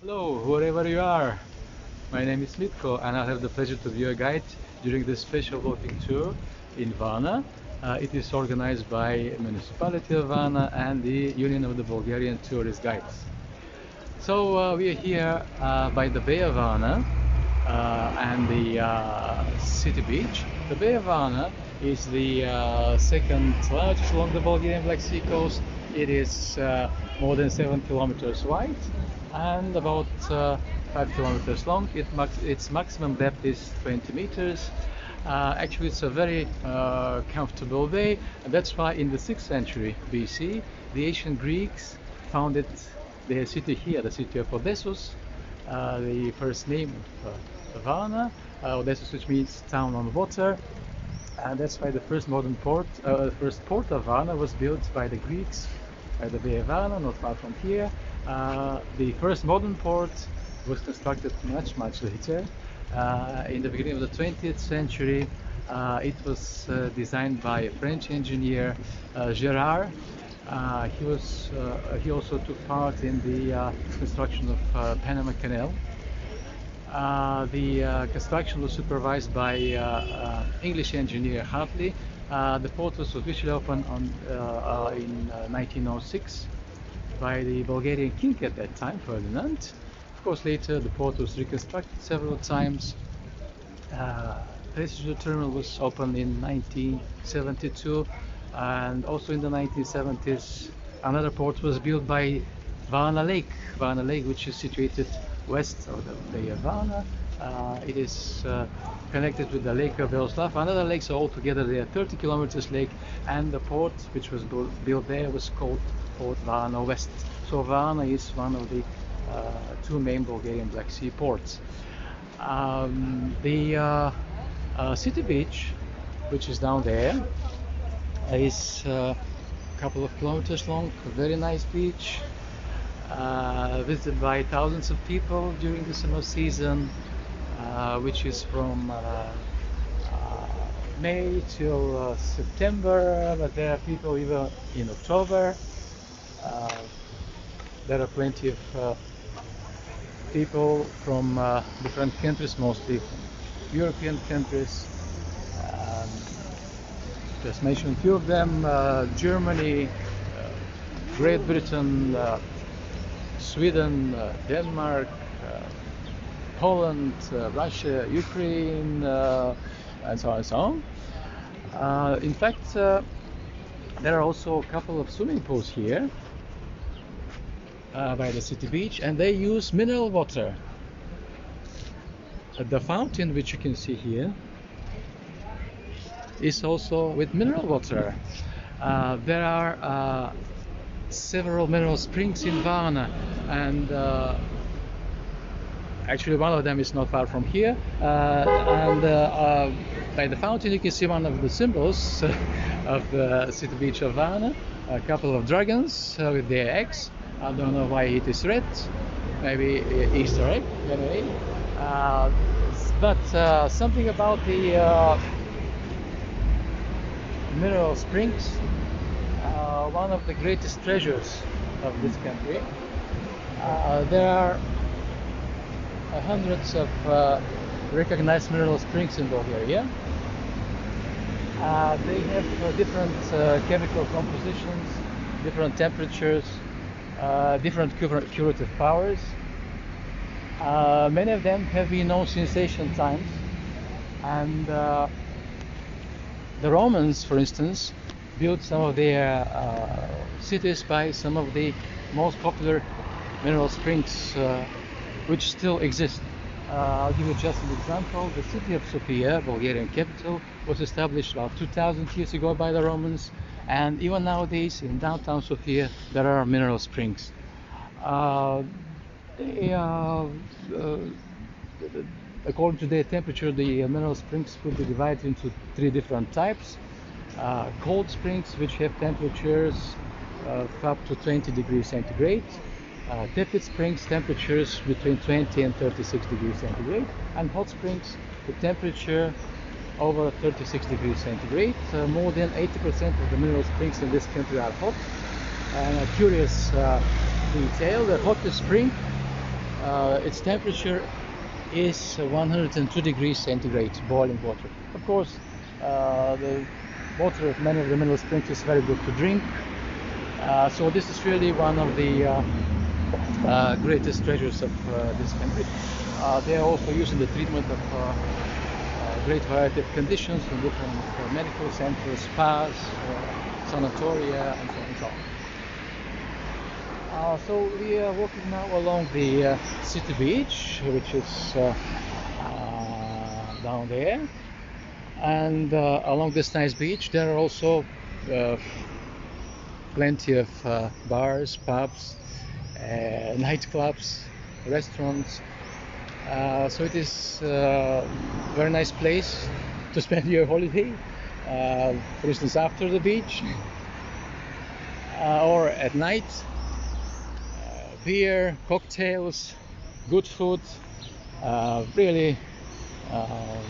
Hello, wherever you are. My name is Mitko, and I have the pleasure to be your guide during this special walking tour in Varna. It is organized by Municipality of Varna and the Union of the Bulgarian Tourist Guides. So we are here by the Bay of Varna and the city beach. The Bay of Varna is the second largest along the Bulgarian Black Sea coast. It is more than 7 kilometers wide and about 5 kilometers long. Its maximum depth is 20 meters. Actually, it's a very comfortable bay, and that's why in the 6th century BC, the ancient Greeks founded their city here, the city of Odessus, the first name of Varna, Odessus, which means town on water. And that's why the first modern port, first port of Varna was built by the Greeks by the Bay of Varna, not far from here. The first modern port was constructed much later. In the beginning of the 20th century, it was designed by a French engineer, Gerard. He also took part in the construction of Panama Canal. The construction was supervised by English engineer Hartley. The port was officially opened in 1906 by the Bulgarian king at that time, Ferdinand. Of course, later the port was reconstructed several times. Passenger terminal was opened in 1972, and also in the 1970s another port was built by Varna Lake, which is situated west of the Bay of Varna. It is connected with the Lake of Belslav and other lakes. So altogether there are 30 kilometers lake, and the port which was built there was called Port Varna West. So Varna is one of the two main Bulgarian Black Sea ports. The city beach, which is down there, is a couple of kilometers long, a very nice beach, visited by thousands of people during the summer season, which is from May till September, but there are people even in October. There are plenty of people from different countries, mostly from European countries. Just mention a few of them: Germany, Great Britain, Sweden, Denmark, Poland, Russia, Ukraine, and so on and so on. In fact, there are also a couple of swimming pools here by the city beach, and they use mineral water. The fountain, which you can see here, is also with mineral water. There are several mineral springs in Varna, and actually one of them is not far from here. And by the fountain you can see one of the symbols of the city beach of Varna, a couple of dragons with their eggs. I don't know why it is red, maybe Easter egg anyway. But something about the mineral springs, one of the greatest treasures of this country. There are hundreds of recognized mineral springs in Bulgaria. They have different chemical compositions, different temperatures, different curative powers. Many of them have been known since ancient times, and the Romans, for instance, built some of their cities by some of the most popular mineral springs which still exist. I'll give you just an example. The city of Sofia, Bulgarian capital, was established about 2000 years ago by the Romans, and even nowadays in downtown Sofia there are mineral springs. According to their temperature, the mineral springs could be divided into three different types. Cold springs, which have temperatures of up to 20 degrees centigrade. Tepid springs, temperatures between 20 and 36 degrees centigrade. And hot springs, the temperature over 36 degrees centigrade. More than 80% of the mineral springs in this country are hot. And a curious detail, the hottest spring its temperature is 102 degrees centigrade, boiling water. Of course, the water of many of the mineral springs is very good to drink. So this is really one of the greatest treasures of this country. They are also used in the treatment of great variety of conditions in different medical centers, spas, sanatoria, and so on and so on. So we are walking now along the city beach, which is down there, and along this nice beach there are also plenty of bars, pubs, nightclubs, restaurants. So it is a very nice place to spend your holiday, for instance after the beach or at night. Beer, cocktails, good food, really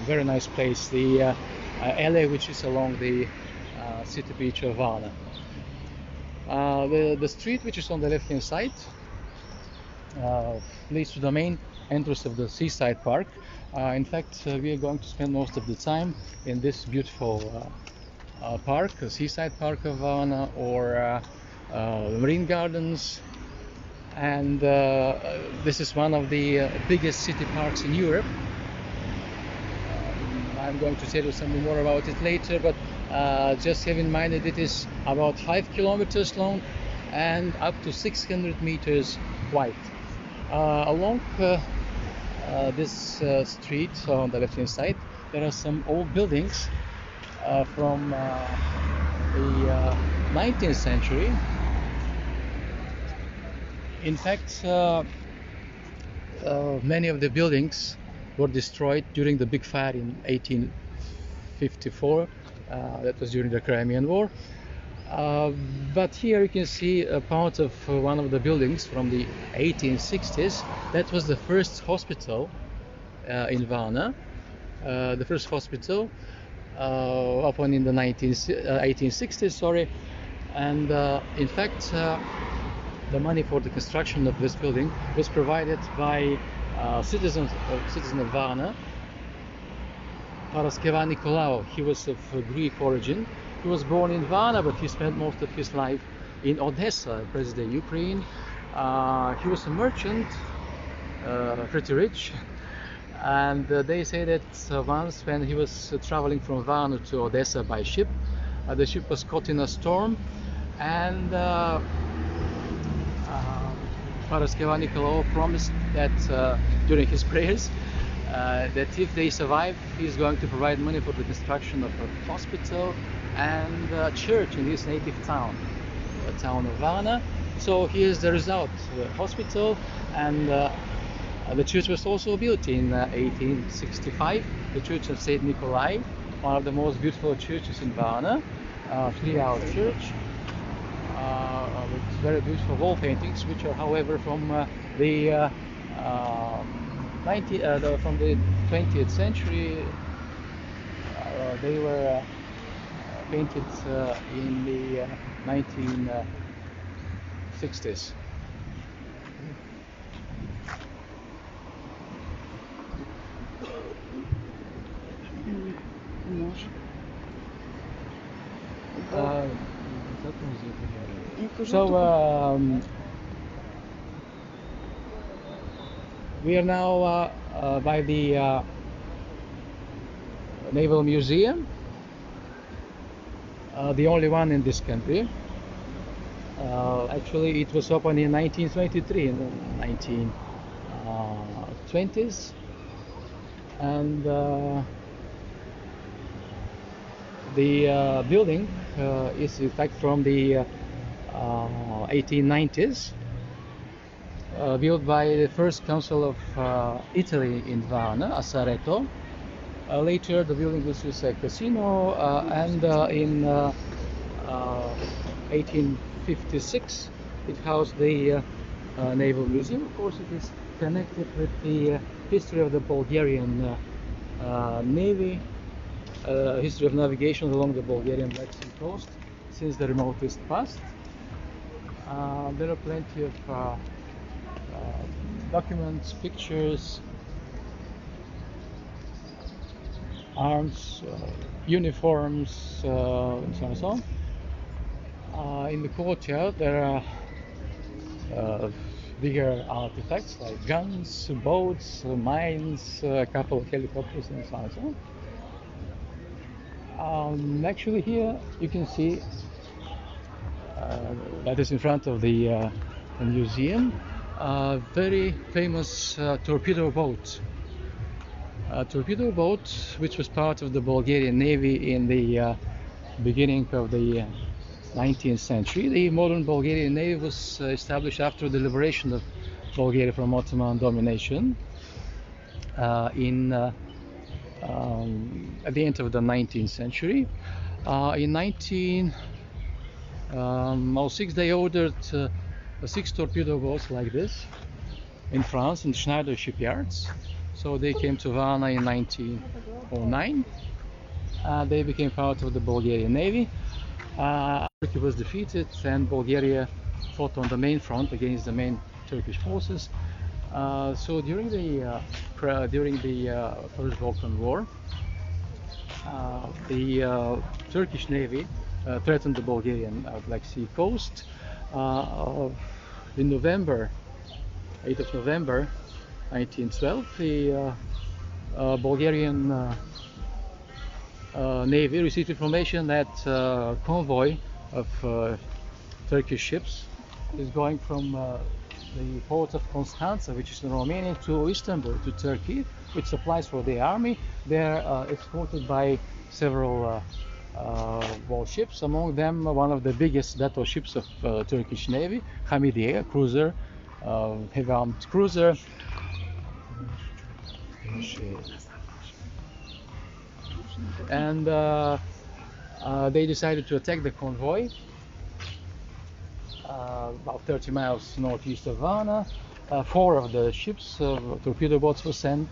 very nice place. The alley which is along the city beach of Varna. The street which is on the left hand side leads to the main entrance of the Seaside Park. In fact, we are going to spend most of the time in this beautiful park, the Seaside Park of Varna, or Marine Gardens. And this is one of the biggest city parks in Europe. I'm going to tell you something more about it later, but just have in mind that it is about 5 kilometers long and up to 600 meters wide. Along this street on the left hand side there are some old buildings from the 19th century. In fact, many of the buildings were destroyed during the big fire in 1854. That was during the Crimean War. But here you can see a part of one of the buildings from the 1860s. That was the first hospital in Varna. The first hospital opened in the 1860s, sorry. And in fact, the money for the construction of this building was provided by citizen of Varna, Nicolai. He was of Greek origin. He was born in Varna, but he spent most of his life in Odessa, present-day Ukraine. He was a merchant, pretty rich, and they say that once when he was traveling from Varna to Odessa by ship, the ship was caught in a storm, and Nicolai promised that during his prayers that if they survive, he's going to provide money for the construction of a hospital and a church in his native town, the town of Varna. So here's the result: the hospital, and the church was also built in 1865. The Church of Saint Nicolai, one of the most beautiful churches in Varna, 3-hour church. With very beautiful wall paintings, which are, however, from the 20th century. They were painted in the 1960s. So we are now by the Naval Museum, the only one in this country. Actually, it was opened in 1923, in the 1920s, and the building is in fact from the 1890s, built by the first consul of Italy in Varna, Assaretto. Later the building was used as a casino, and in 1856 it housed the Naval Museum. Of course, it is connected with the history of the Bulgarian Navy, history of navigation along the Bulgarian Black Sea coast since the remotest past. There are plenty of documents, pictures, arms, uniforms, and so on and so on. In the courtyard there are bigger artifacts like guns, boats, mines, a couple of helicopters, and so on and so on. Actually here you can see that is in front of the museum, a very famous torpedo boat. A torpedo boat which was part of the Bulgarian Navy in the beginning of the 19th century. The modern Bulgarian Navy was established after the liberation of Bulgaria from Ottoman domination at the end of the 19th century. In 1906 they ordered 6 torpedo boats like this in France in Schneider shipyards. So they came to Varna in 1909. They became part of the Bulgarian Navy. Turkey was defeated and Bulgaria fought on the main front against the main Turkish forces. So during the First Balkan War, the Turkish Navy threatened the Bulgarian Black Sea coast. In November, 8th of November 1912, the Bulgarian Navy received information that a convoy of Turkish ships is going from the port of Constance, which is in Romania, to Istanbul, to Turkey, with supplies for the army. They are escorted by several warships, among them one of the biggest battleships of Turkish Navy, Hamidiye, a cruiser, heavy armed cruiser. And they decided to attack the convoy about 30 miles northeast of Varna. 4 of the ships, torpedo boats, were sent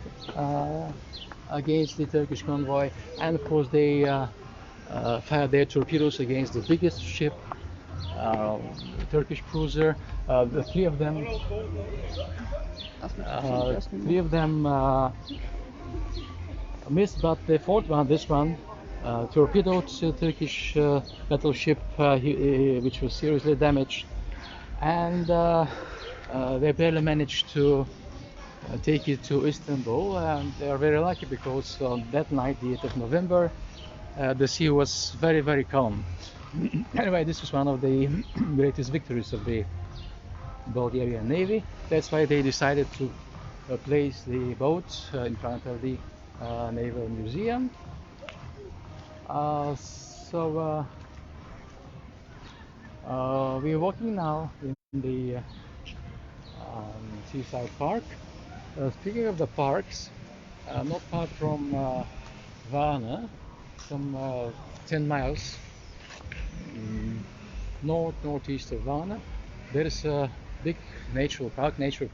against the Turkish convoy, and of course they fired their torpedoes against the biggest ship, Turkish cruiser. The 3 of them missed, but the 4th one, this one, torpedoed Turkish battleship, which was seriously damaged, and they barely managed to take it to Istanbul. And they are very lucky because on that night, the 8th of November, the sea was very, very calm. Anyway, this was one of the greatest victories of the Bulgarian Navy. That's why they decided to place the boat in front of the Naval Museum. We're walking now in the Seaside Park. Speaking of the parks, not far from Varna, some 10 miles northeast of Varna, there is a big nature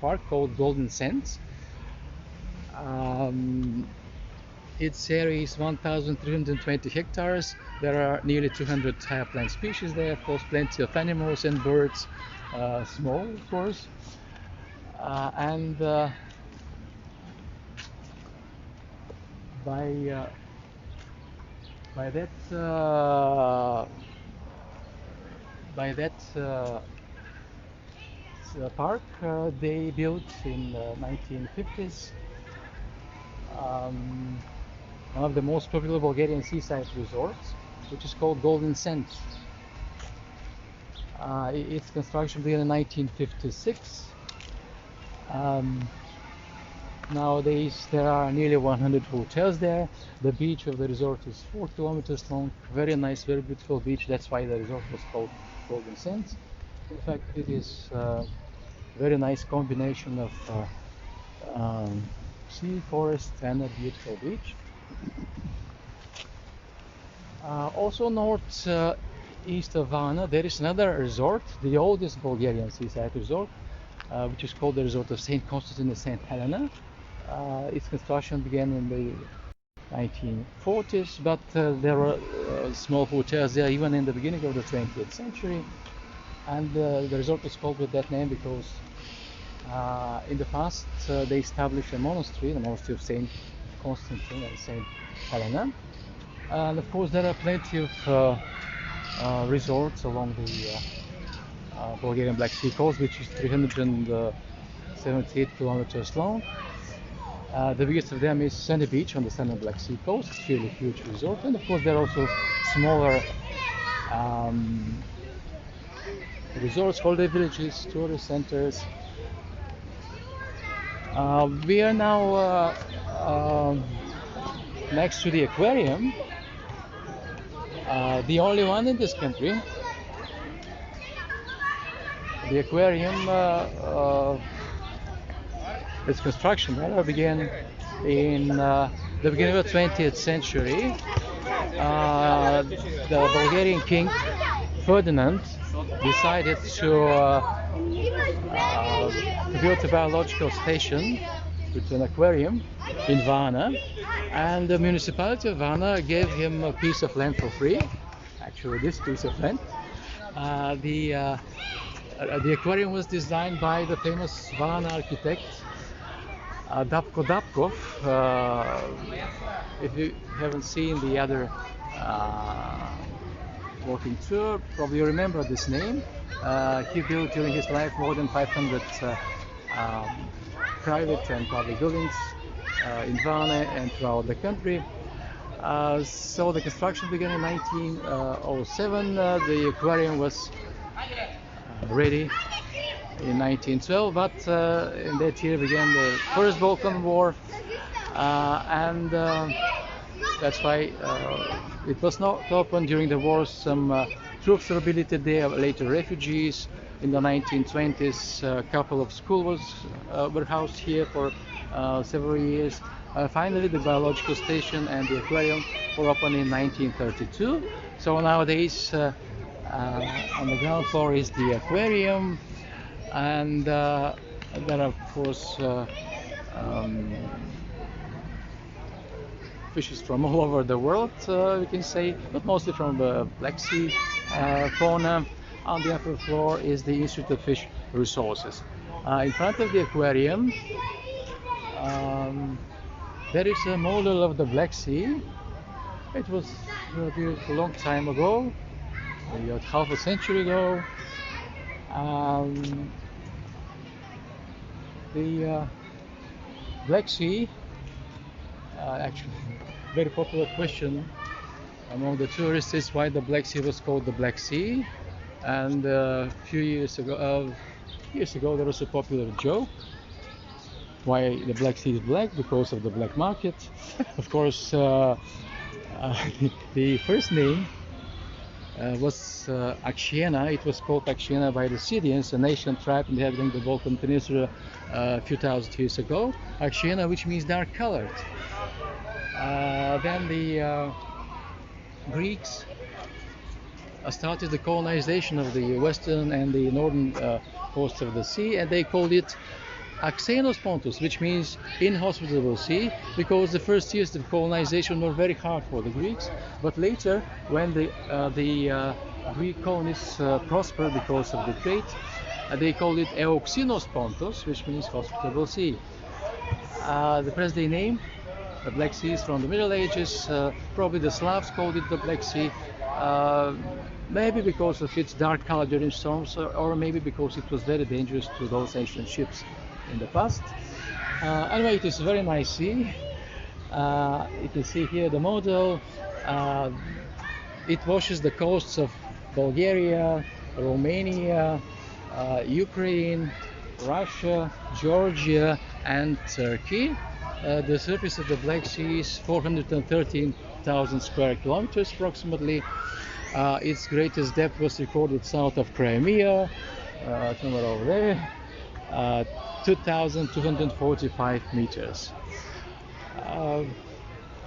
park called Golden Sands. Its area is 1,320 hectares. There are nearly 200 higher plant species there, of course, plenty of animals and birds, small, of course. And by that park they built in 1950s one of the most popular Bulgarian seaside resorts, which is called Golden Sands. Its construction began in 1956. Nowadays there are nearly 100 hotels there. The beach of the resort is 4 kilometers long. Very nice, very beautiful beach. That's why the resort was called Golden Sands. In fact, it is a very nice combination of sea, forest, and a beautiful beach. Also north east of Varna there is another resort, the oldest Bulgarian seaside resort, which is called the resort of St. Constance and St. Helena. Its construction began in the 1940s, but there were small hotels there even in the beginning of the 20th century, and the resort was called with that name because In the past, they established a monastery, the monastery of Saint Constance and Saint Helena. And of course, there are plenty of resorts along the Bulgarian Black Sea coast, which is 378 kilometers long. The biggest of them is Sandy Beach on the Southern Black Sea coast. It's really a huge resort, and of course there are also smaller resorts, holiday villages, tourist centers. We are now next to the aquarium, the only one in this country. The aquarium, its construction began in the beginning of the 20th century. The Bulgarian king Ferdinand decided to build a biological station with an aquarium in Varna, and the municipality of Varna gave him a piece of land for free. Actually, this piece of land. The aquarium was designed by the famous Varna architect Dabko Dabkov. If you haven't seen the other walking tour, probably you remember this name. He built during his life more than 500 private and public buildings in Varna and throughout the country. So the construction began in 1907. The aquarium was ready in 1912, but in that year began the First Balkan War, and that's why it was not open during the war. Some troops were billeted there, later refugees. In the 1920s, a couple of schools were housed here for several years. Finally, the biological station and the aquarium were opened in 1932. So nowadays, on the ground floor is the aquarium, and there are of course fishes from all over the world, we can say, but mostly from the Black Sea fauna. On the upper floor is the Institute of Fish Resources. In front of the aquarium there is a model of the Black Sea. It was built a long time ago, maybe half a century ago. The Black Sea, actually, very popular question among the tourists is why the Black Sea was called the Black Sea. And a few years ago, there was a popular joke why the Black Sea is black, because of the black market. Of course, the first name was Axiena. It was called Axiena by the Scythians, a nation tribe inhabiting the Balkan Peninsula a few thousand years ago. Axiena, which means dark colored. Then the Greeks started the colonization of the western and the northern coast of the sea, and they called it Axenos Pontus, which means inhospitable sea, because the first years of colonization were very hard for the Greeks. But later, when the Greek colonists prospered because of the trade, they called it Euxinos Pontus, which means hospitable sea. The present-day name, the Black Sea, is from the Middle Ages. Probably the Slavs called it the Black Sea. Maybe because of its dark color during storms, or maybe because it was very dangerous to those ancient ships in the past. Anyway, it is a very nice sea. You can see here the model. It washes the coasts of Bulgaria, Romania, Ukraine, Russia, Georgia, and Turkey. The surface of the Black Sea is 413,000 square kilometers approximately. Its greatest depth was recorded south of Crimea, somewhere over there, 2,245 meters.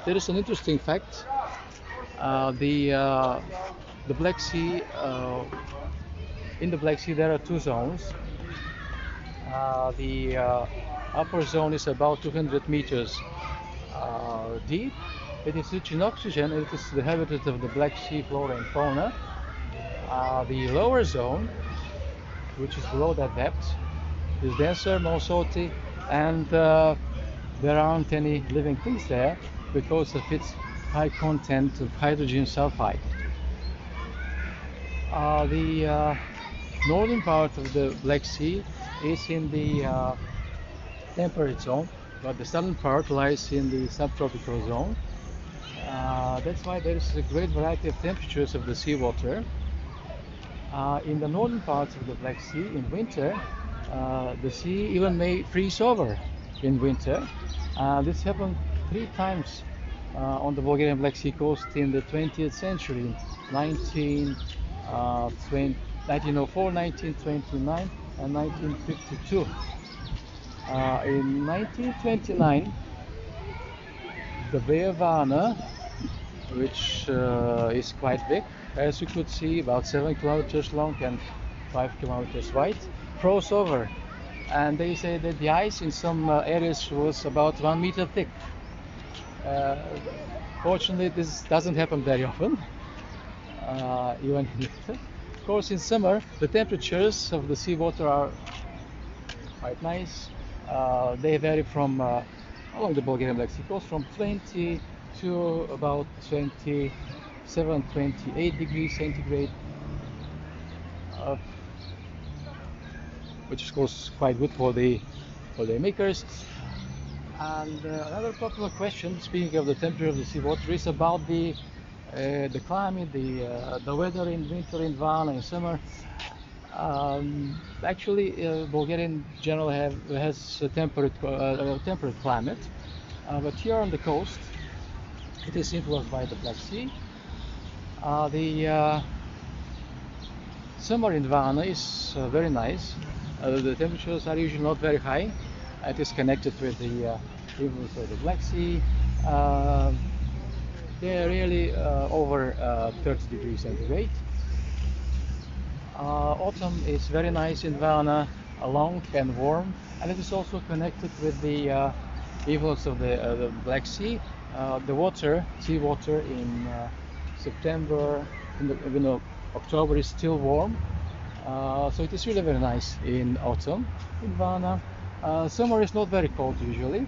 There is an interesting fact. The Black Sea, in the Black Sea there are two zones. The upper zone is about 200 meters deep. It is rich in oxygen. It is the habitat of the Black Sea flora and fauna. The lower zone, which is below that depth, is denser, more salty, and there aren't any living things there because of its high content of hydrogen sulfide. The northern part of the Black Sea is in the temperate zone, but the southern part lies in the subtropical zone. That's why there is a great variety of temperatures of the seawater. In the northern parts of the Black Sea, in winter, the sea even may freeze over in winter. This happened 3 times on the Bulgarian Black Sea coast in the 20th century, 1904, 1929 and 1952. In 1929, the Bay of Varna, which is quite big, as you could see, about 7 kilometers long and 5 kilometers wide, froze over. And they say that the ice in some areas was about 1 meter thick. Fortunately, this doesn't happen very often, even in winter. Of course, in summer, the temperatures of the seawater are quite nice. They vary from along the Bulgarian Black Sea coast from 20 to about 27, 28 degrees centigrade, which is of course quite good for the makers. And another popular question, speaking of the temperature of the seawater, is about the climate, the weather in winter in Varna, in summer. Actually, Bulgaria in general has a temperate climate, but here on the coast, it is influenced by the Black Sea. The summer in Varna is very nice. The temperatures are usually not very high. It is connected with the influence of the Black Sea. They are really over 30 degrees centigrade. Autumn is very nice in Varna, long and warm, and it is also connected with the influence of the Black Sea. The seawater in September, in October is still warm, so it is really very nice in autumn in Varna. Summer is not very cold usually,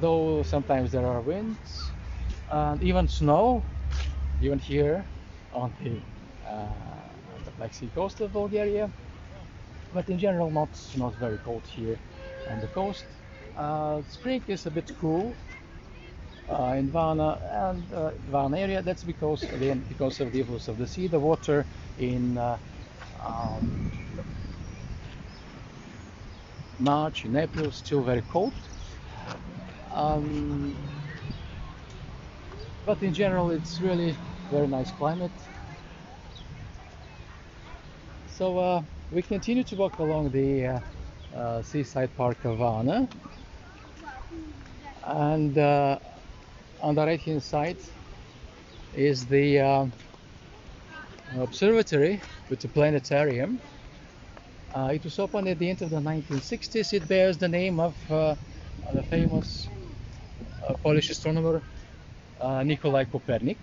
though sometimes there are winds and even snow, even here on the Black Sea coast of Bulgaria, but in general not very cold here on the coast. Spring is a bit cool in Varna and Varna area. That's because of the influence of the sea. The water in March and April is still very cold, but in general it's really very nice climate. So we continue to walk along the Seaside Park of Varna, and on the right hand side is the observatory with the planetarium. It was opened at the end of the 1960s. It bears the name of the famous Polish astronomer Nicolai Copernic.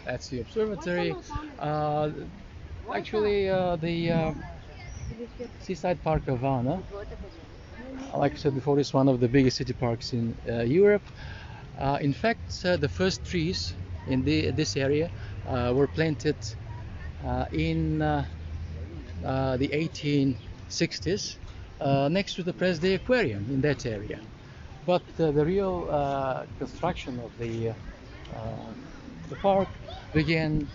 That's the observatory. Actually, the Seaside Park of Varna, like I said before, is one of the biggest city parks in Europe. In fact, the first trees in this area were planted in the 1860s next to the present-day Aquarium in that area. But the real construction of the park began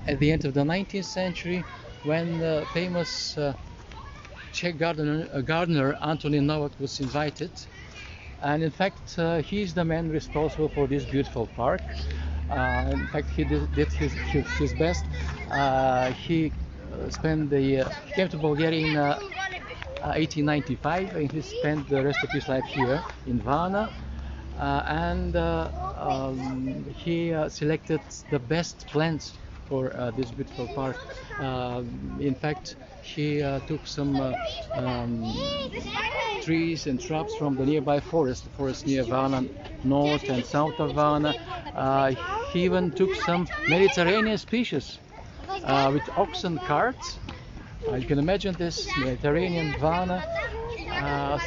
at the end of the 19th century, when the famous Czech gardener Anthony Novak was invited, and in fact he is the man responsible for this beautiful park. In fact, he did his best. He came to Bulgaria in 1895, and he spent the rest of his life here in Varna. And he selected the best plants for this beautiful park. In fact, she took some trees and shrubs from the nearby forest, the forest near Varna, north and south of Varna. He even took some Mediterranean species with oxen carts. You can imagine this Mediterranean Varna.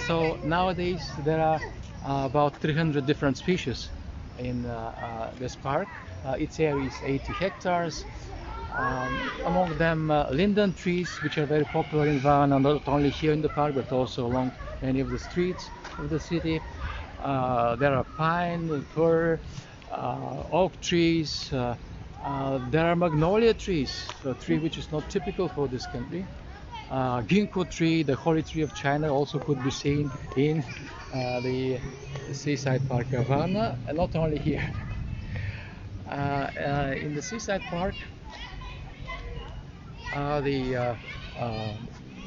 So nowadays there are about 300 different species in this park. Its area is 80 hectares. Among them linden trees, which are very popular in Varna, not only here in the park but also along many of the streets of the city. There are pine, fir, oak trees. There are magnolia trees, a tree which is not typical for this country. Ginkgo tree, the holy tree of China, also could be seen in the Seaside Park of Varna, and not only here. In the Seaside Park, the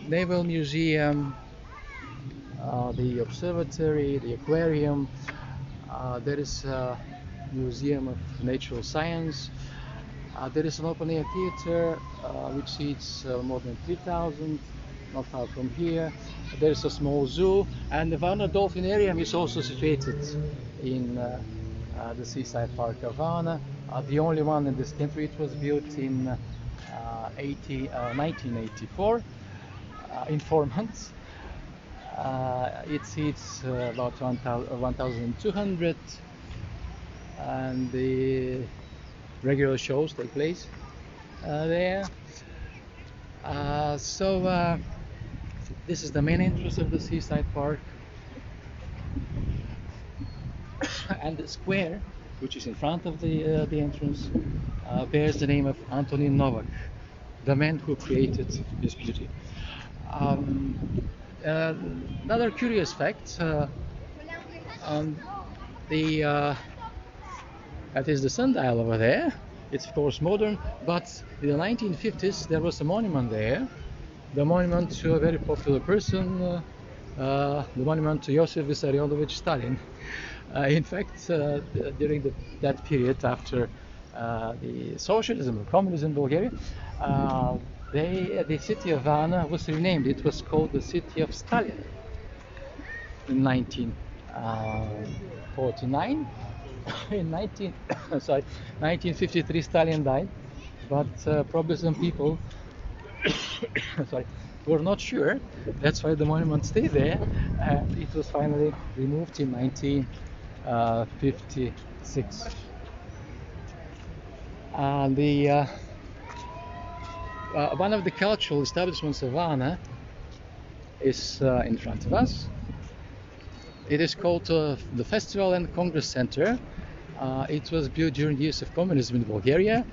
Naval Museum, the observatory, the aquarium, there is a Museum of Natural Science. There is an open-air theater which seats more than 3,000, not far from here. There is a small zoo, and the Varna Dolphinarium is also situated in the Seaside Park of Varna. The only one in this country. It was built in 1984, in 4 months. It seats about 1,200, and the regular shows take place there. So this is the main entrance of the Seaside Park, and the square, which is in front of the entrance, bears the name of Antonin Novak, the man who created this beauty. Another curious fact, that is the sundial over there. It's of course modern, but in the 1950s there was a monument there, the monument to a very popular person, the monument to Joseph Vissarionovich Stalin. In fact, during that period after the socialism or communism in Bulgaria, the city of Varna was renamed. It was called the city of Stalin in 1949. In 1953 Stalin died, but probably some people were not sure. That's why the monument stayed there, and it was finally removed in 1956. One of the cultural establishments of Varna is in front of us. It is called the Festival and Congress Center. It was built during the years of communism in Bulgaria,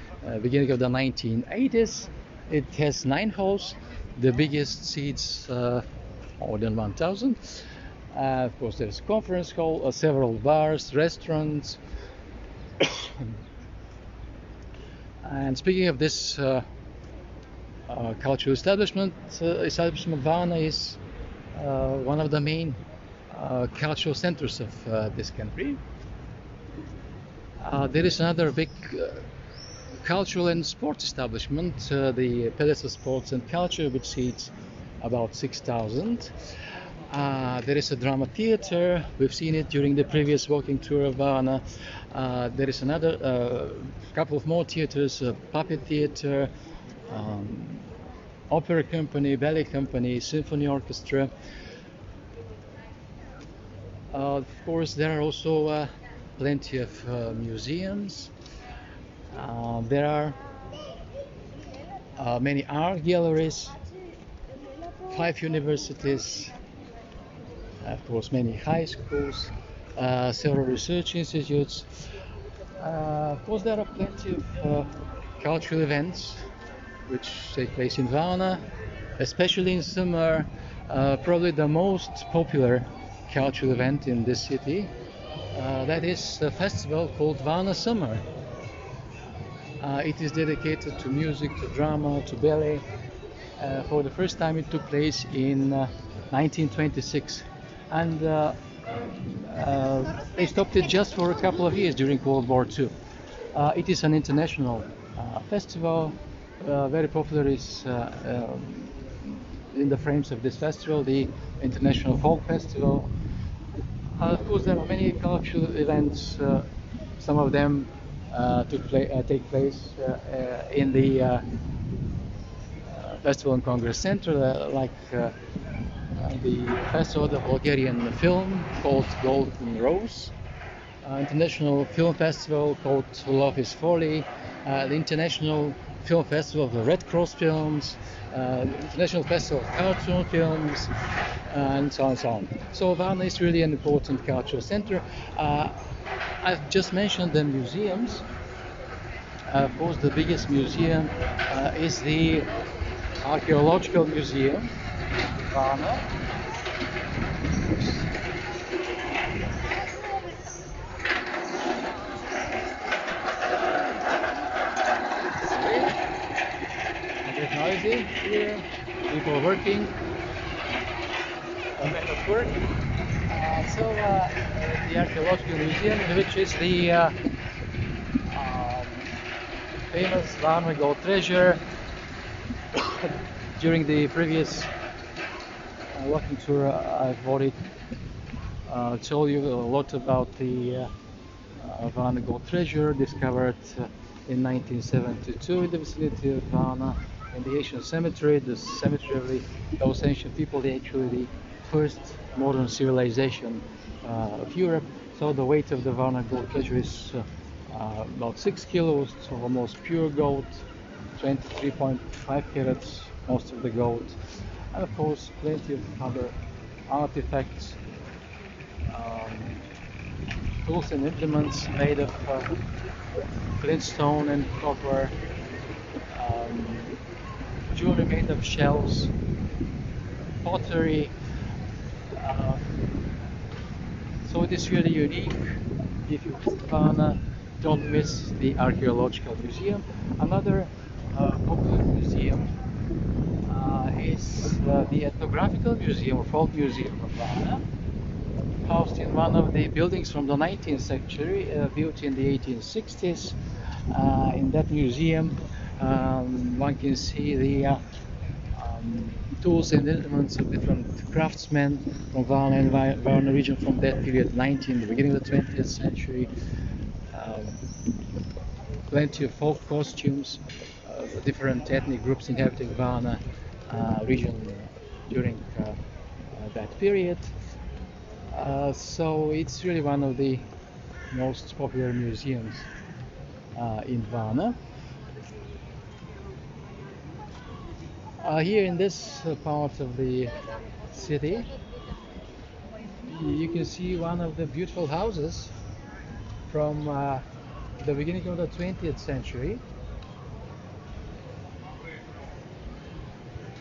beginning of the 1980s. It has 9 halls. The biggest seats more than 1,000. Of course, there is a conference hall, several bars, restaurants. And speaking of this cultural establishment Varna is one of the main cultural centers of this country. There is another big cultural and sports establishment, the Palace of Sports and Culture, which seats about 6,000. There is a drama theater. We've seen it during the previous walking tour of Varna. There is another couple of more theaters, puppet theater, opera company, ballet company, symphony orchestra. Of course, there are also plenty of museums. There are many art galleries, 5 universities, of course many high schools, several research institutes. Of course, there are plenty of cultural events which take place in Varna, especially in summer. Probably the most popular cultural event in this city, that is a festival called Vana Summer. It is dedicated to music, to drama, to ballet. For the first time it took place in 1926, and they stopped it just for a couple of years during World War II. It is an international festival. Very popular is in the frames of this festival, the International Folk Festival. Of course, there are many cultural events. Some of them take place in the Festival and Congress Center, like the Festival of the Bulgarian film called Golden Rose, International Film Festival called Love is Folly, the International Film Festival of the Red Cross Films, International Festival of Cartoon Films, and so on and so on. So Varna is really an important cultural center. I've just mentioned the museums. Of course, the biggest museum is the Archaeological Museum, Varna. A bit noisy here, people working, men at work. The Archaeological Museum, which is the famous Varna gold treasure. During the previous walking tour, I've already told you a lot about the Varna gold treasure discovered in 1972 in the vicinity of Varna, in the ancient cemetery, the cemetery of those ancient people, actually the first modern civilization of Europe. So the weight of the Varna gold treasure is about 6 kilos, so almost pure gold, 23.5 carats, most of the gold, and of course plenty of other artifacts, tools and implements made of flintstone and copper, jewelry made of shells, pottery. So it is really unique. If you visit Varna, don't miss the Archaeological Museum. Another popular museum is the Ethnographical Museum or Folk Museum of Varna, housed in one of the buildings from the 19th century, built in the 1860s. In that museum, one can see the tools and implements of different craftsmen from Varna and Varna region from that period, the beginning of the 20th century. Plenty of folk costumes, different ethnic groups inhabiting Varna region during that period. So it's really one of the most popular museums in Varna. Here in this part of the city, you can see one of the beautiful houses from the beginning of the 20th century.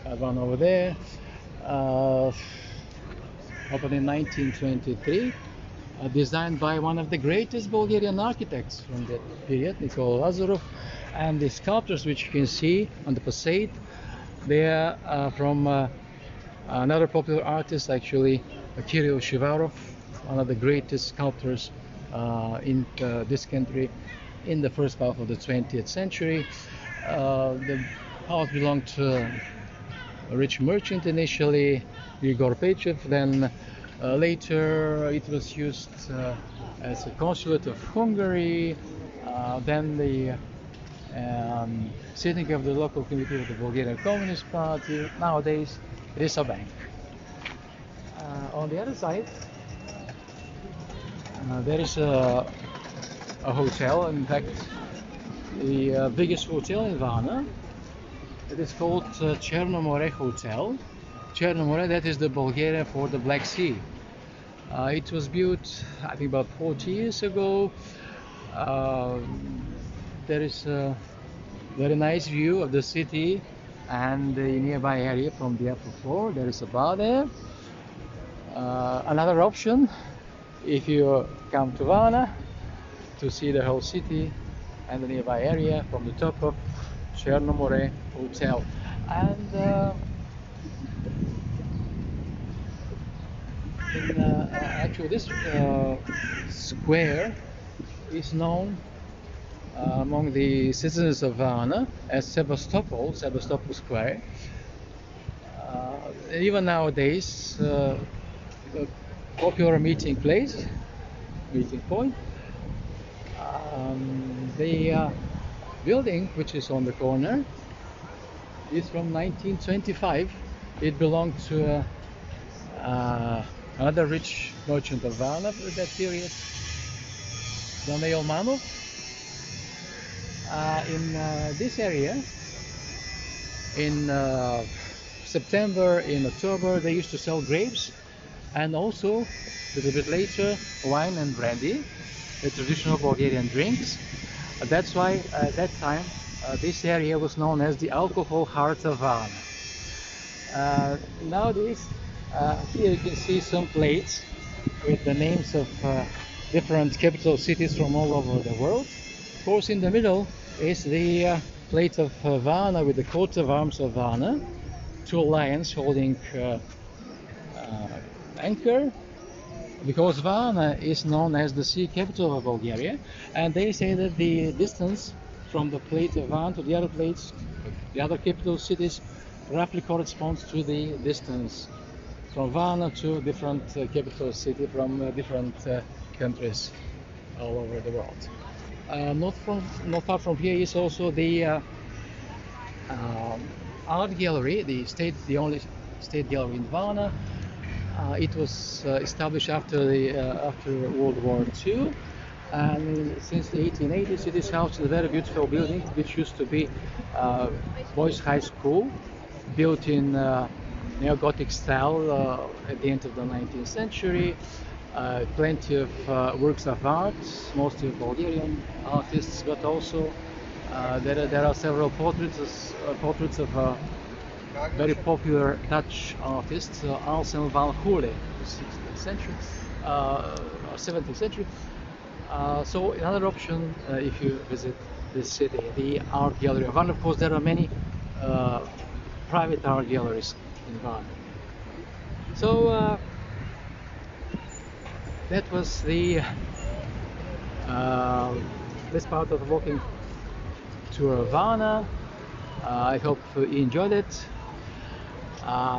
One over there, opened in 1923, designed by one of the greatest Bulgarian architects from that period, Nicolai, and the sculptures which you can see on the facade, they are from another popular artist, actually, Kirill Shivarov, one of the greatest sculptors in this country in the first half of the 20th century. The house belonged to a rich merchant initially, Igor Pechev. Then later it was used as a consulate of Hungary. Then the sitting of the local committee of the Bulgarian Communist Party. Nowadays it is a bank. On the other side, there is a hotel, in fact the biggest hotel in Varna. It is called Chernomore Hotel. Chernomore, that is the Bulgarian for the Black Sea. It was built, I think, about 40 years ago. There is a very nice view of the city and the nearby area from the upper floor. There is a bar there. Another option, if you come to Varna, to see the whole city and the nearby area from the top of Chernomore Hotel. And actually this square is known among the citizens of Varna as Sebastopol Square. Even nowadays, a popular meeting place, meeting point. The building, which is on the corner, is from 1925. It belonged to another rich merchant of Varna at that period, Naval Museum. In this area, in September, in October, they used to sell grapes, and also a little bit later wine and brandy, the traditional Bulgarian drinks. That's why at that time this area was known as the alcohol heart of Varna. Nowadays, here you can see some plates with the names of different capital cities from all over the world. Of course, in the middle is the plate of Varna with the coat of arms of Varna, two lions holding anchor, because Varna is known as the sea capital of Bulgaria, and they say that the distance from the plate of Varna to the other plates, the other capital cities, roughly corresponds to the distance from Varna to different capital city from different countries all over the world. Not far from here is also the art gallery, the only state gallery in Varna. It was established after World War II, and since the 1880s it is housed in a very beautiful building which used to be boys' high school, built in neo-Gothic style at the end of the 19th century. Plenty of works of art, mostly of Bulgarian artists, but also there are several portraits of very popular Dutch artists, Anselm van Goole, 16th century, 17th century. So another option if you visit this city, the art gallery of Varna. Of course, there are many private art galleries in Varna. So that was the this part of the walking tour of Varna. I hope you enjoyed it.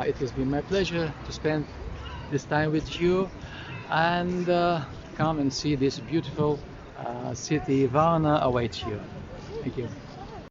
It has been my pleasure to spend this time with you and come and see this beautiful city. Varna awaits you. Thank you.